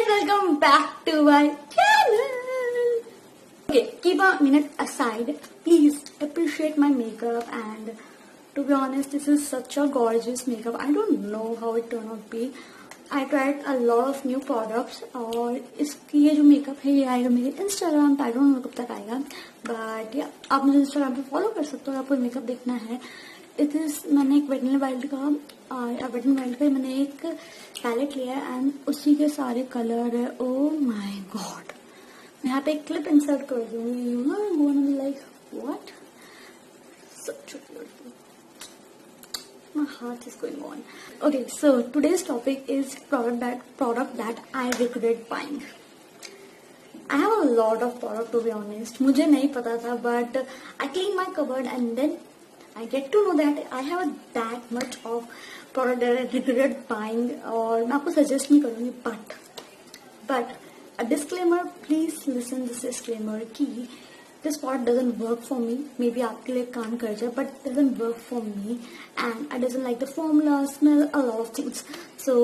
guys, welcome back to my channel. Okay, keep a minute aside. Please appreciate my makeup, and to be honest, this is such a gorgeous makeup. I don't know how it turned out to be. I tried a lot of new products और इसकी ये जो makeup है ये आएगा मेरे Instagram पे. आई don't no कब तक आएगा, बट या आप मुझे इंस्टाग्राम पे फॉलो कर सकते हो. आपको मेकअप देखना है. इट इज मैंने एक वेट एंड वाइल्ड का मैंने एक पैलेट लिया है एंड उसी के सारे कलर है. ओ माय गॉड, मैं यहाँ पे एक क्लिप इंसर्ट कर दूंगी. You know like what, such beautiful. My heart is going on. Okay, so today's topic is product that I regret buying. I have a lot of product, to be honest. मुझे नहीं पता था, but I clean my cupboard and then I get to know that I have that much of product that I regret buying. और मैं आपको suggest नहीं करूँगी, but a disclaimer, please listen this disclaimer कि this product doesn't work for me. Maybe आपके लिए काम कर जाए, but doesn't work for me, and I doesn't like the formula, smell, a lot of things. So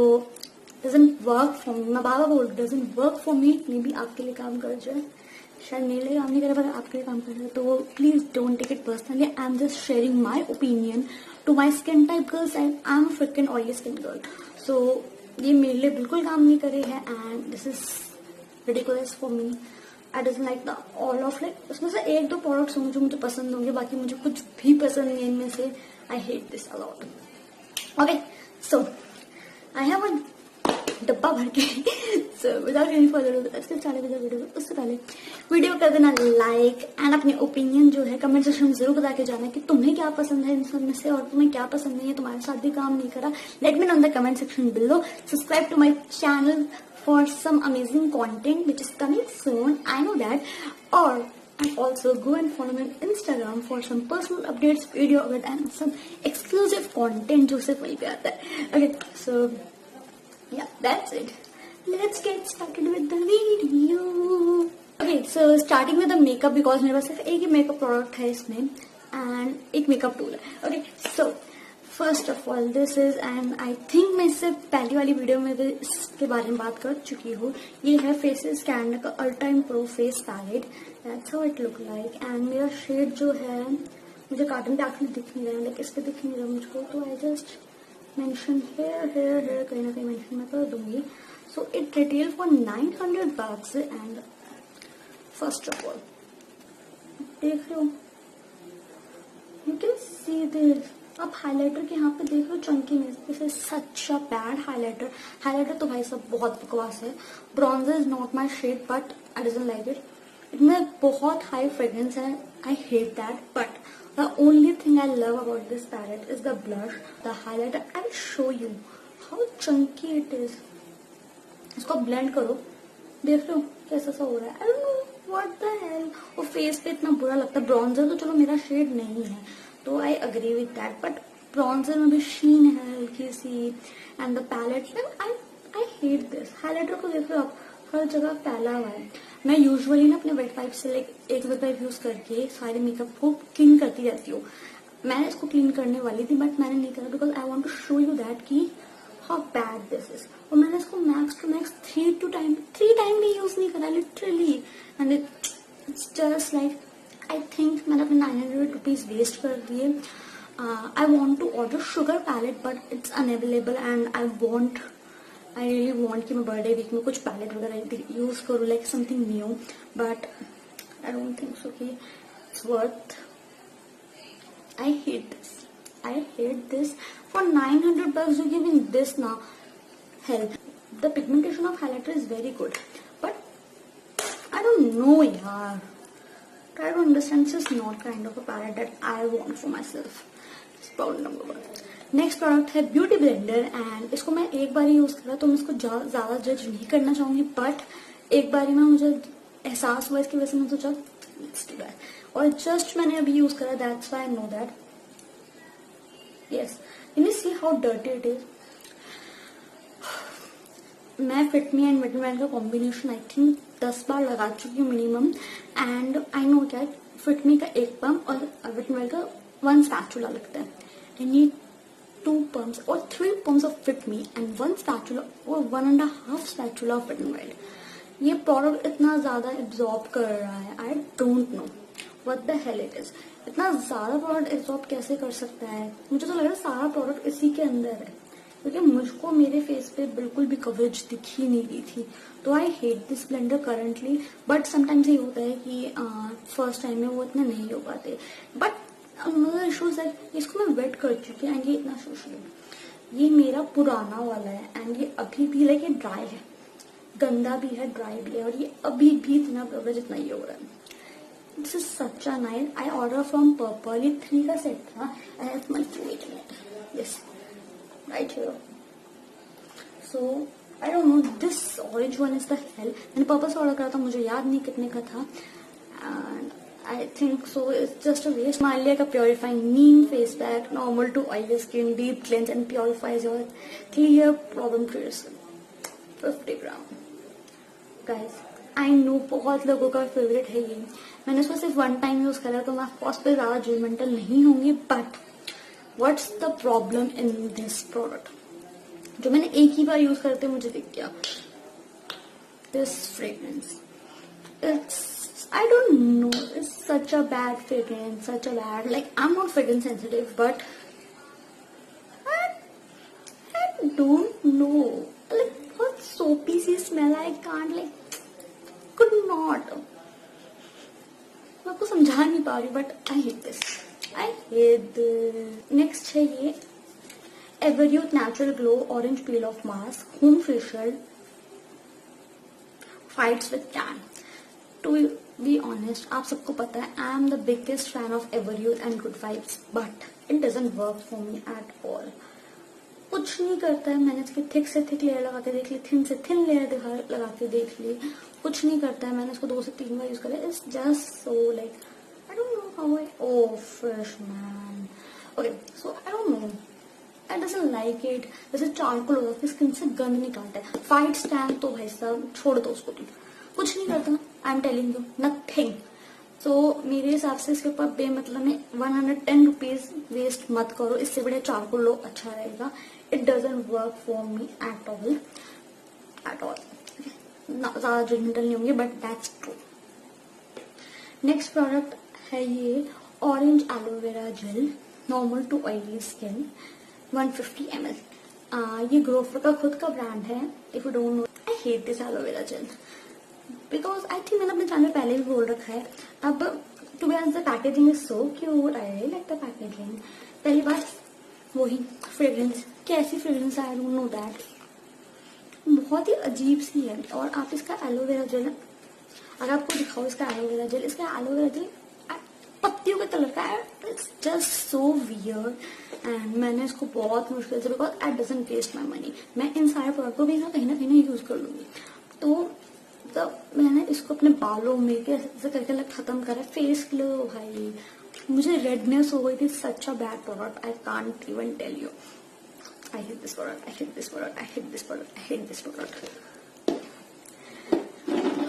doesn't work for me. मैं बाबा बोल doesn't work for me. Maybe आपके लिए काम कर जाए, शायद मेरे लिए काम नहीं करे, पर आपके लिए काम कर जाए. तो please don't take it personally. I'm just sharing my opinion to my skin type girls, and I'm a freaking oily skin girl. So ये मेरे लिए बिल्कुल काम नहीं करे है, and this is ridiculous for me. I doesn't like the all of like उसमें से एक दो प्रोडक्ट्स होंगे जो मुझे पसंद होंगे, बाकी मुझे कुछ भी पसंद नहीं है इनमें से. आई hate this a lot. Okay, so I have अ डब्बा भर के. So without any further video, उससे पहले वीडियो कर देना लाइक एंड अपने ओपिनियन जो है कमेंट सेक्शन में जरूर बता के जाना कि तुम्हें क्या पसंद है इन सब में से और तुम्हें क्या पसंद नहीं है, तुम्हारे साथ भी काम नहीं करा. Let me know in the comment section below. Subscribe to my channel for some amazing content which is coming soon. I know that. Or and also go and follow me on Instagram for some personal updates, video with and some exclusive content जो सिर्फ वहीं पे आता है. Okay, so yeah, that's it. Let's get started with the video. Okay, so starting with the makeup because मेरे पास सिर्फ एक ही makeup product है इसमें and एक makeup tool है. Okay, so first of all this is, and I think मैं इससे पहली वाली वीडियो में भी इसके बारे में बात कर चुकी हूँ. ये है फेसेस कैंड का ultra pro face palette. That's how it look like. And मेरा शेड जो है मुझे कार्टन पे एक्चुअली दिख नहीं रहा है, लाइक इस पे दिख नहीं रहा मुझको, तो आई जस्ट मेंशन हेयर कहीं ना कहीं मेंशन मैं कर दूंगी. So it retail for $900 and first of all देख रहे हो, यू कैन सी दिस. अब हाइलाइटर के यहाँ पे देख लो chunkiness. This is such a bad highlighter तो भाई सब बहुत बकवास है. Bronzer is not my shade but I doesn't like it. इनमें बहुत हाई फ्रेग्रेंस है. I hate that. But the only thing I love about this palette is the blush, the highlighter. I will show you how Chunky it is. इसको blend करो, देख लो कैसा सा हो रहा है. I don't know what the hello. वो face पे इतना बुरा लगता है. ब्रॉन्जर तो चलो मेरा शेड नहीं है तो I agree with that, but bronzer में भी शीन है हल्की सी. And the palette, I hate this. Highlighter को देख लो आप, हर जगह फैला हुआ है. मैं यूजुअली ना अपने वेट वाइप से लाइक एक वेट वाइप यूज करके सारे मेकअप को क्लीन करती रहती हूँ. मैंने इसको क्लीन करने वाली थी बट मैंने नहीं करा because I want to show you that की हाउ बैड दिस इज. और मैंने इसको max to max three time भी यूज नहीं करा literally. And it's just like I think मैंने अपने 900 रुपीज वेस्ट कर दिए. I want to order Sugar palette but it's unavailable and I really want कि मैं बर्थडे वीक में कुछ पैलेट वगैरह यूज करूँ like something new, but I don't think so कि it's worth. I hate this for $900. You give in this ना help. The pigmentation of highlighter is very good but I don't know यार. Try to understand this is not kind of a palette that I want for myself. It's problem number 1. Next product है beauty blender and इसको मैं एक बार ही use करा तो मैं इसको ज्यादा जज नहीं करना चाहूंगी, बट एक बार ही में मुझे एहसास हुआ इसकी वजह से मैं सोचा और जस्ट मैंने अभी यूज करा. That's why I know that. Yes, can you see how dirty it is. मैं फिटमी एंड वेटमैन का कॉम्बिनेशन आई थिंक 10 बार लगा चुकी हूँ minimum. And I know that Fit Me का एक पम्प और वेटमैन का 1 स्पैचुला लगता है. एंड ये 2 pumps or 3 pumps of Fit Me and 1 spatula or 1.5 spatula of Wet n Wild. ये प्रोडक्ट इतना ज्यादा एब्जॉर्ब कर रहा है, I don't know what the hello it is. इतना ज्यादा प्रोडक्ट एब्जॉर्ब कैसे कर सकता है? मुझे तो लग रहा है सारा प्रोडक्ट इसी के अंदर है, क्योंकि मुझको मेरे फेस पे बिल्कुल भी कवरेज दिख ही नहीं रही थी. तो आई hate this blender currently, but sometimes ये होता है कि फर्स्ट टाइम में वो इतने नहीं हो पाते. बट अनदर इशूज है, इसको मैं वेट कर चुकी हूँ एंड ये इतना सोशल. ये मेरा पुराना वाला है एंड ये अभी भी लाइक ये ड्राई है, गंदा भी है, ड्राई भी है, और ये अभी भी इतना कवरेज इतना ही हो रहा है. This is such a nice. I order from purple. ये 3 का सेट था. I have my weight in it. Yes, right here. So I don't know, this orange one is the hell. मैंने पर्पल से order करा था, मुझे याद नहीं कितने का था, and I think so it's just a waste. Himalaya का purifying neem face pack, normal to oily skin, deep cleanse and purifies your clear problem free skin. 50 gram. Guys, I know बहुत लोगों का फेवरेट है ये. मैंने इसको सिर्फ 1 time use करा, तो मैं कॉस्ट पे ज्यादा जजमेंटल नहीं होंगी. But What's the problem in this product? जो मैंने एक ही बार यूज करते मुझे दिख गया. This fragrance, I don't know, it's such a bad fragrance, such a bad, like I'm not fragrance sensitive, but I don't know, like बहुत soapy C smell. I can't, like could not. मैं आपको समझा नहीं पा रही, but I hate this. I hate this. Next है ये Everyuth Natural Glow Orange Peel Off Mask Home Facial Fights with Tan. To be honest, आप सबको पता है I am the biggest fan of Everyuth and Good Vibes, but it doesn't work for me at all. कुछ नहीं करता है. मैंने इसकी थिक से थिक लेयर लगा के देख ली, थिन से थिन लेयर लगा के देख ली, कुछ नहीं करता है. मैंने इसको 2 से 3 बार यूज करा. It's just so like I don't know how oh fresh man. Okay, so I don't know. I doesn't like it. जैसे चारकोल होता है, स्किन से गंद निकालता है. फाइट स्टैंड तो भाई साहब छोड़ दो उसको, तुम कुछ नहीं करता. I am telling you, nothing. So मेरे हिसाब से इसके ऊपर बेमतलब में 110 रुपीज वेस्ट मत करो. इससे बढ़िया चारकोल लो, अच्छा रहेगा. It doesn't work for me at all, at all. ज्यादा जजमेंटल नहीं होंगे, but that's true. Next product है ये orange aloe vera gel, normal to oily skin, 150 ml. ये ग्रोफर का खुद का ब्रांड है. If you don't know, I hate this aloe vera gel because I think मैंने अपने चैनल पहले भी बोल रखा है. अब to be honest the packaging is so cute. I really like the packaging. पहली बात वही फ्रेग्रेंस, कैसी fragrance, I don't know that. बहुत ही अजीब सी है. और आप इसका एलोवेरा जेल, अगर आपको दिखाओ इसका एलोवेरा जेल, पत्तियों के कलर का है. It's just so weird. And मैंने इसको बहुत मुश्किल से, because I doesn't waste my money, मैं इन सारे प्रोडक्ट को भी कहीं ना कहीं यूज कर लूंगी. तो मैंने इसको अपने बालों में कैसे करके लग खत्म करा. फेस ग्लो भाई, मुझे रेडनेस हो गई थी. Such a bad product, I can't even tell you. I hate this product, I hate this product, I hate this product, I hate this product.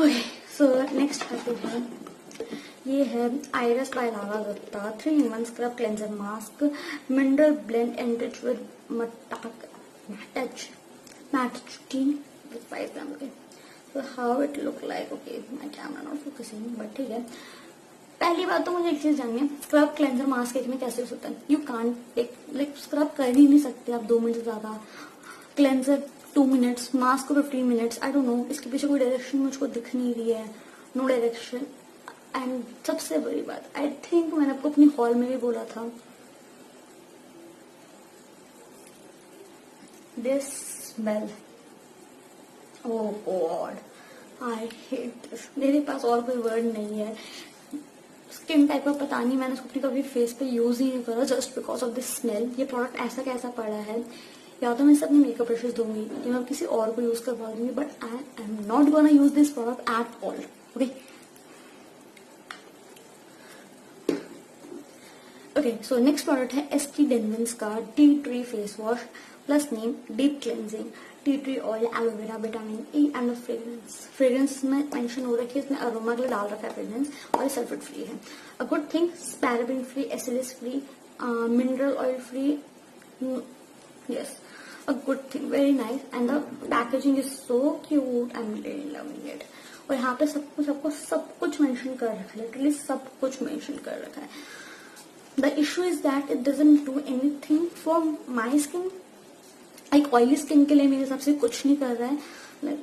Okay, so next है ये है Iris by Lara Dutta 3-in-1 scrub cleanser mask, mineral blend and with matte चुटी with 5 grams. Okay, so how it look like? Okay, my camera not focusing, but ठीक है. पहली बात तो मुझे एक चीज जाननी है, स्क्रब क्लेंजर मास्क एक में कैसे हो सकता है? You can't take, like scrub कर ही नहीं सकते आप 2 मिनट से ज्यादा, क्लेंजर 2 मिनट्स, मास्क को 15 मिनट्स. आई डोंट नो, इसके पीछे कोई डायरेक्शन मुझको दिख नहीं रही है. No direction. एंड सबसे बड़ी बात, आई थिंक मैंने आपको अपनी हॉल में भी बोला था, this smell, oh God, I hate this. मेरे पास और कोई वर्ड नहीं है. स्किन टाइप का पता नहीं, मैंने इसको अपनी कभी फेस पे यूज ही नहीं करा just because of this smell. ये प्रोडक्ट ऐसा कैसा पड़ा है, या तो मैं इसे अपने मेकअप ब्रशेस दूंगी या मैं किसी और को यूज करवा दूंगी, but I am not gonna use this product at all. Okay, okay, so next product है एसटी डेनविंस का tea tree face wash plus name deep cleansing, tea tree oil, aloe vera, vitamin E and fragrance में mention हो रखी है, इसमें aroma के लिए डाल रखा है फ्रेग्रेंस, और सल्फेट फ्री है. A good thing, paraben free, एसिलिस free, mineral oil free, Yes, a good thing, very nice, and the packaging is so cute. I'm really loving it. और यहाँ पे सब कुछ मेंशन कर रखा है, लिटरली सब कुछ मेंशन कर रखा है. The issue is that it doesn't do anything for my skin. एक ऑयली स्किन के लिए मेरे हिसाब से कुछ नहीं कर रहा है.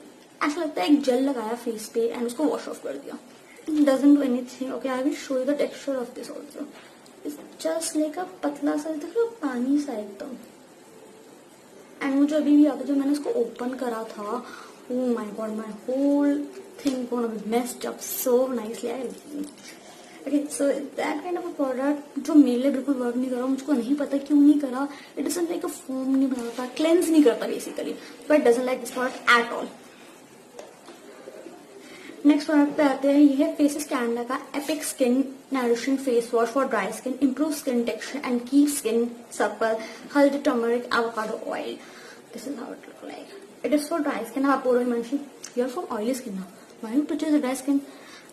ऐसा लगता है एक जेल लगाया फेस पे एंड उसको वॉश ऑफ कर दिया. It doesn't do anything. Okay, I will show you the texture of this also. It's just like a पतला सा, देखो पानी सा एकदम. एंड मुझे अभी भी याद है जब मैंने इसको ओपन करा था, oh my god, my whole thing gonna be messed up so nicely. Okay, so that kind of a product जो मेरे लिए बिल्कुल वर्क नहीं करा, मुझको नहीं पता क्यों नहीं करा. It doesn't like a foam नहीं बनाता, क्लेंस नहीं करता basically, but doesn't like this product at all. Next product पे आते हैं. ये है फेसेस कैनेडा का epic skin nourishing face wash for dry skin, improve skin texture and keep skin supple, haldi turmeric avocado oil. This is how it look like. It is for dry skin. आप बोलो Himanshi, you are from oily skin now, why you purchase dry skin?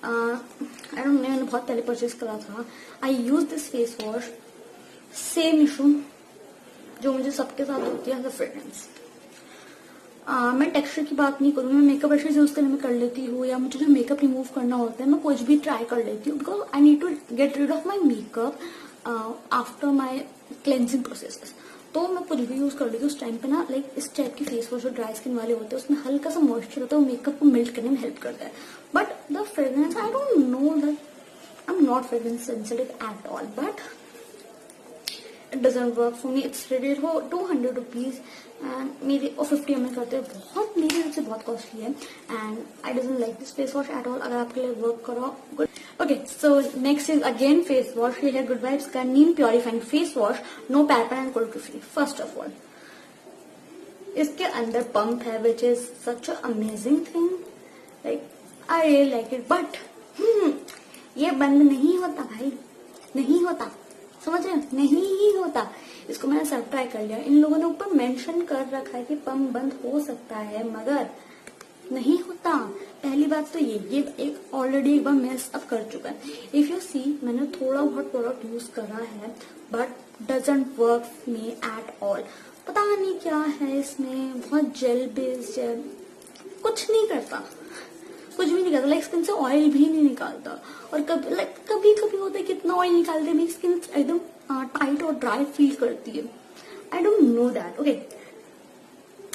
I don't know, मैंने बहुत पहले purchase करा था. I use this face wash, same issue जो मुझे सबके साथ होती है, फ्रेग्रेंस. मैं टेक्सचर की बात नहीं करूँ, मैं मेकअप ब्रशेज यूज करने में कर लेती हूँ, या मुझे जो मेकअप रिमूव करना होता है मैं कुछ भी ट्राई कर लेती हूँ, because I need to get rid of my makeup after my cleansing processes. तो मैं कुछ भी यूज कर लेती हूँ उस टाइम पे ना. लाइक इस टाइप की फेस वॉश जो ड्राई स्किन वाले होते हैं उसमें हल्का सा मॉइस्चर होता है, वो मेकअप को मेल्ट करने में हेल्प करता है. But the fragrance, I don't know that, I am not fragrance sensitive at all, but it doesn't work for me. It's rated for 200 rupees and मेरे और 50 ml करते हैं, बहुत मेरे हिसाब से बहुत कॉस्टली है. And I doesn't like this face wash at all. अगर आपके लिए वर्क करो, good. Okay, so next is again face wash. ये है गुड वाइब्स का neem purifying face wash, no paraben and cruelty free. First of all इसके अंदर pump है, which is such a amazing thing. Like I really like it, but ये बंद नहीं होता भाई, नहीं होता, समझ रहे हो, नहीं ही होता. इसको मैंने सब ट्राई कर लिया. इन लोगों ने ऊपर मेंशन कर रखा है कि पंप बंद हो सकता है, मगर नहीं होता. पहली बात तो ये एक ऑलरेडी एक बार मेस अप कर चुका है. इफ यू सी, मैंने थोड़ा बहुत प्रोडक्ट यूज करा है, but doesn't work me at all. पता नहीं क्या है इसमें, बहुत जेल बेस्ड है, कुछ नहीं करता, कुछ भी नहीं करता. लाइक स्किन से ऑयल भी नहीं निकालता. और कभी कभी होता है कितना ऑयल निकालते हैं, मेरी स्किन एकदम टाइट और ड्राई फील करती है. I don't know that. Okay,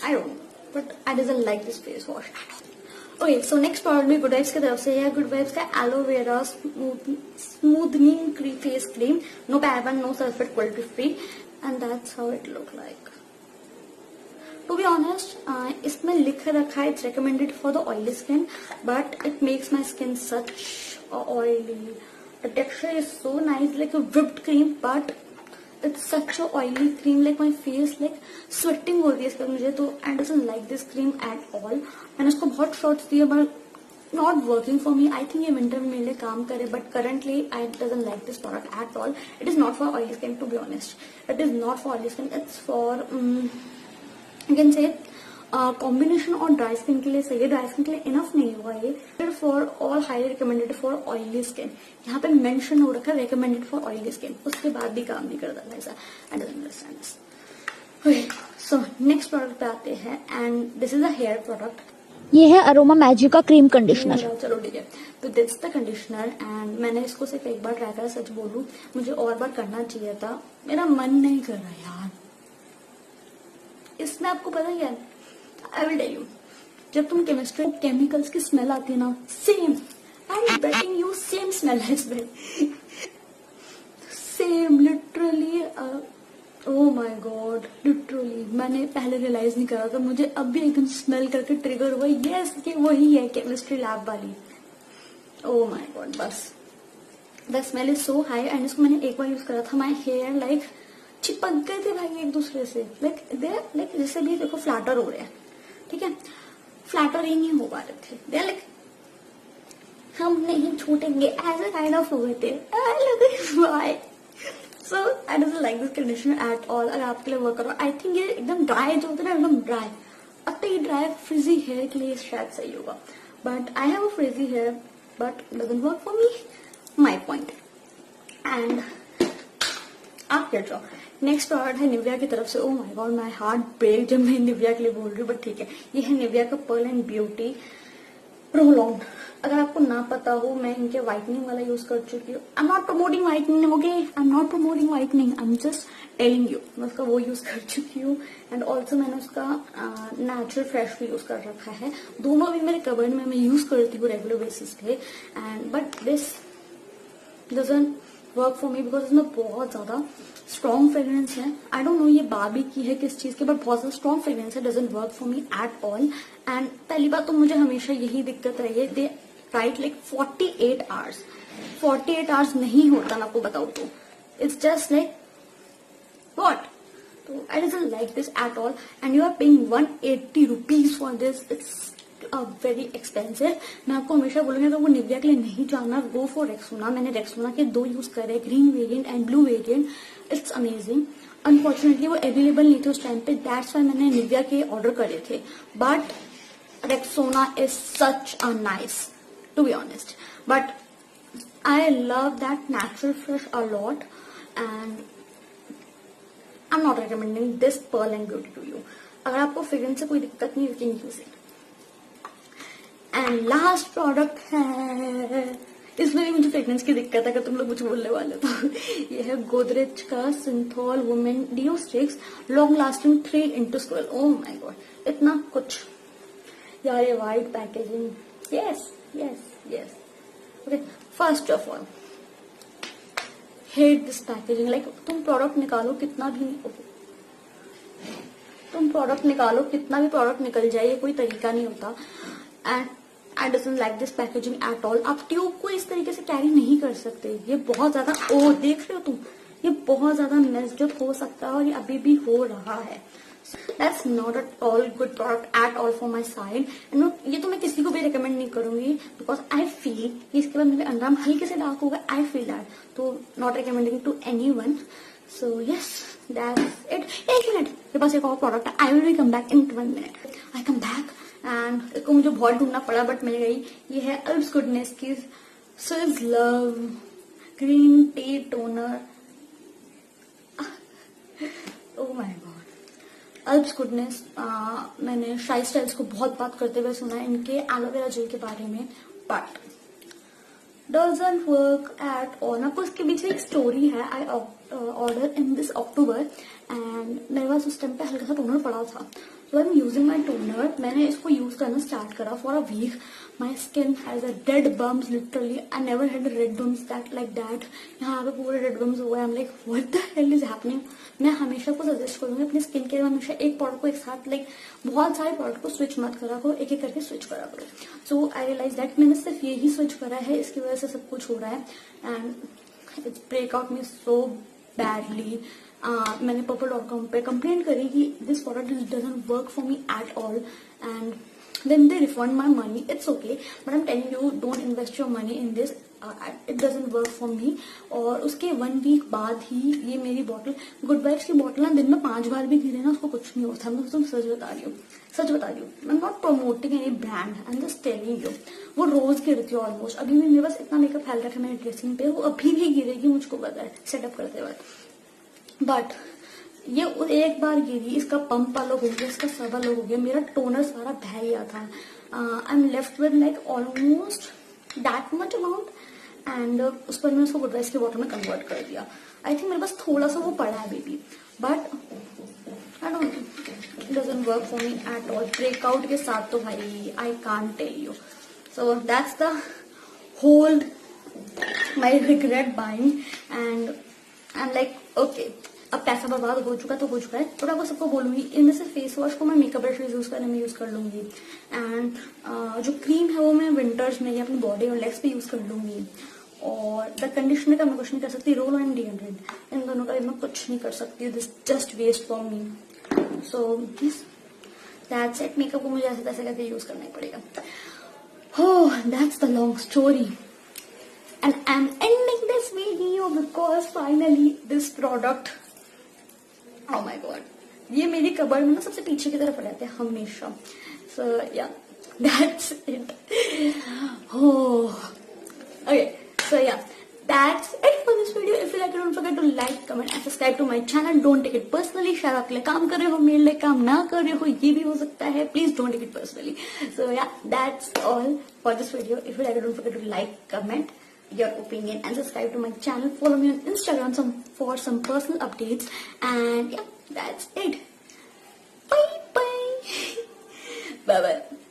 I don't know, but I doesn't like this face wash. Okay, so next product भी गुड वाइब्स की तरफ से है. गुड वाइब्स का aloe vera smoothening face cream, no paraben, no sulphate, cruelty free, and that's how it look like. To be honest, इसमें लिख रखा है it's recommended for the oily skin, but it makes my skin such oily. The texture is so nice, like a whipped cream, but it's such a oily cream. Like my face, like sweating हो रही है इसका मुझे, तो I doesn't like this cream at all. मैंने उसको बहुत shots दिए, but not working for me. I think ये winter में मेरे लिए काम करे, but currently I doesn't like this product at all. It is not for oily skin, to be honest. It is not for oily skin. It's for you can say combination और dry skin के लिए सही है. Dry skin के लिए enough नहीं हुआ ये. For all highly recommended for oily skin. यहाँ पे मेंशन हो रखा है रिकमेंडेड फॉर ऑयली स्किन, उसके बाद भी काम नहीं करता ऐसा. I don't understand this. Okay, so next product पे आते हैं, and this is a hair product. ये है अरोमा मैजिक का क्रीम कंडीशनर. चलो ठीक है, तो दिस द कंडीशनर. एंड मैंने इसको सिर्फ एक बार ट्राई करा, सच बोलूं मुझे और बार करना चाहिए था, मेरा मन नहीं कर रहा यार. इसमें आपको पता ही है, आई विल टेल यू, जब तुम केमिस्ट्री केमिकल्स की स्मेल आती है ना, same, I am betting you same smell है इसमें, same literally. Oh my god, literally मैंने पहले रियलाइज नहीं करा था, मुझे अब भी एकदम स्मेल करके ट्रिगर हुआ, यस कि वही है केमिस्ट्री लैब वाली. ओह माय गॉड, बस the smell is so high. And इसको मैंने एक बार यूज करा था, माई हेयर लाइक चिपक गए थे भाई एक दूसरे से. लाइक जैसे भी देखो फ्लैटर हो रहे हैं, ठीक है, फ्लैटर ही नहीं हो पा रहे थे. दे लाइक हम नहीं छूटेंगे ऐसे काइंड ऑफ हो गए थे. So I don't like this conditioner at all. अगर आपके लिए वर्क करो, आई थिंक ये एकदम ड्राई जो होता है ना, एकदम ड्राई, अति ड्राई फ्रिजी हेयर के लिए शायद सही होगा. But I have a frizzy hair, but doesn't work for me, my point. And आप क्या चाहो। नेक्स्ट प्रोडक्ट है निविया की तरफ से। Oh my god, my heart break जब मैं निविया के लिए बोल रही हूँ, बट ठीक है। ये है निविया का पर्ल एंड ब्यूटी प्रोलॉन्ग। अगर आपको ना पता हो, मैं इनके व्हाइटनिंग वाला यूज कर चुकी हूँ। आई am not promoting whitening, okay, I am not promoting whitening, I am just telling you. मैं उसका वो यूज कर चुकी हूँ एंड ऑल्सो मैंने उसका नेचुरल फ्रेश भी यूज कर रखा है। दोनों भी मेरे कबर्ड में मैं यूज करती हूँ रेगुलर बेसिस पे and but this doesn't work for me because इसमें बहुत ज्यादा स्ट्रॉन्ग फ्रेग्रेंस है। आई डोंट नो ये बाबी की है किस चीज की, बट बहुत ज्यादा स्ट्रॉन्ग फ्रेग्रेंस है। Doesn't work for me at all. And पहली बात तो मुझे हमेशा यही दिक्कत रही है, दे राइट लाइक 48 आवर्स। 48 आवर्स नहीं होता, मैं आपको बताऊं तो इट्स जस्ट लाइक व्हाट। तो I doesn't like this at all and you are paying 180 rupees for this. It's very expensive. मैं आपको हमेशा बोलूंगी तो वो निविया के लिए नहीं जाना, गो फॉर रेक्सोना। मैंने रेक्सोना के 2 यूज करे, green variant and blue variant. It's amazing. Unfortunately वो अवेलेबल नहीं थे उस टाइम पे, दैट्स वाई मैंने निविया के ऑर्डर करे थे। But Rexona is such a nice, to be honest, but I love that natural fresh a lot and I am not recommending this pearl and beauty to you. अगर आपको fragrance से कोई दिक्कत नहीं, you can use it. And last product है, इसमें भी मुझे फ्रेग्रेंस की दिक्कत है, अगर तुम लोग कुछ बोलने वाले तो। ये है गोदरेज का Cinthol women deo sticks long lasting 3x12। ओ माय गॉड, इतना कुछ यार, ये white packaging, yes yes yes. Okay, first of all hate this packaging. Like तुम प्रोडक्ट निकालो कितना भी, तुम प्रोडक्ट निकालो कितना भी प्रोडक्ट निकल जाए, ये कोई तरीका नहीं होता। And I doesn't like this packaging at all. आप ट्यूब को इस तरीके से कैरी नहीं कर सकते, ये बहुत ज्यादा, ओ देख रहे हो तुम, ये बहुत ज्यादा मेस्ड अप हो सकता है और ये अभी भी हो रहा है। That's not at all good product at all for my side. ये तो मैं किसी को भी रिकमेंड नहीं करूंगी बिकॉज आई फील कि इसके बाद मेरे अंडर हल्के से डार्क होगा, आई फील दैट, तो not recommending to anyone. So yes, that's it. एक मिनट, मेरे पास एक और प्रोडक्ट है, I will be come back in 1 minute। I come back and इसको मुझे बहुत ढूंढना पड़ा बट मिल गई। ये है अल्प्स गुडनेस की Swiss love green tea toner. Oh my God, Alps goodness. मैंने शाई स्टाइल्स को बहुत बात करते हुए सुना है इनके एलोवेरा जेल के बारे में, but doesn't work at all. आपको इसके बीच में एक स्टोरी है। I order in this October and मेरे पास उस टाइम पे हल्का सा टोनर पड़ा था, so I am using my toner. मैंने इसको यूज करना स्टार्ट करा for a week. My skin has a dead bumps, literally I never had red bumps that like that. यहाँ पे पूरे रेड बम्स हुए। I am like what the hell is happening. मैं हमेशा को सजेस्ट करूंगी अपनी स्किन केयर में हमेशा एक प्रोडक्ट को एक साथ, लाइक बहुत सारे प्रोडक्ट को स्विच मत करा करो, एक एक करके स्विच करा करो। सो आई रियलाइज दैट मैंने सिर्फ ये ही स्विच करा है, इसकी वजह से सब कुछ हो रहा है and it's breakout me so badly. मैंने purple.com पे कंप्लेंट करी कि this product doesn't work for me at all and then they refund my money. It's okay, but I'm telling you, don't invest your money in this. It doesn't work for me. और उसके 1 week बाद ही ये मेरी bottle, good vibes की bottle ना दिन में 5 बार भी गिरे ना उसको कुछ नहीं होता। मैं तुम सच बता रही हूँ, सच बता रही हूँ। आई am not promoting any brand, I am just telling you. वो रोज गिरती है ऑलमोस्ट। अभी भी मेरे पास इतना मेकअप फैल रखा है मेरे ड्रेसिंग पे, वो अभी भी गिरेगी, मुझको पता है सेटअप करते वक्त। बट ये एक बार गिरी, इसका पंप अलग हो गया, इसका सब अलग हो गया, मेरा टोनर सारा बह गया था। I am left with like almost that much amount and उस पर मैं उसको गुड वाइब्स की बॉटल में कन्वर्ट कर दिया। आई थिंक मेरे पास थोड़ा सा वो पड़ा है baby, but I don't, it doesn't work for me at all. Breakout के साथ तो भाई I can't tell you. So that's the whole my regret buying and I am like okay, अब पैसा बर्बाद हो चुका तो हो चुका है। तो मैं आपको सबको बोलूंगी, इनमें से फेस वॉश को मैं मेकअप ब्रश यूज करने में यूज कर लूंगी एंड जो क्रीम है वो मैं विंटर्स में या अपनी बॉडी और लेग्स पे यूज कर लूंगी। और द कंडीशनर का मैं कुछ नहीं कर सकती, रोल एंड डिओड्रेंट, इन दोनों का मैं कुछ नहीं कर सकती। This just waste for me. So that's it. Makeup को मुझे ऐसे तैसे करके यूज करना ही पड़ेगा। हो, that's the long story and I'm ending this video because finally this product, oh my god, ये मेरी कबर्ड में ना सबसे पीछे की तरफ रहते हैं हमेशा। So yeah, that's it. Oh, okay. So yeah, that's it for this video. If you like it, don't forget to like, comment and subscribe. आपके लिए काम कर रहे हो, मेरे लिए काम ना कर रहे हो, ये भी हो सकता है. Please don't take it personally. So yeah, that's all for this video. If you like it, don't forget to like, comment your opinion and subscribe to my channel. Follow me on Instagram for some personal updates. And yeah, that's it. Bye bye. Bye bye.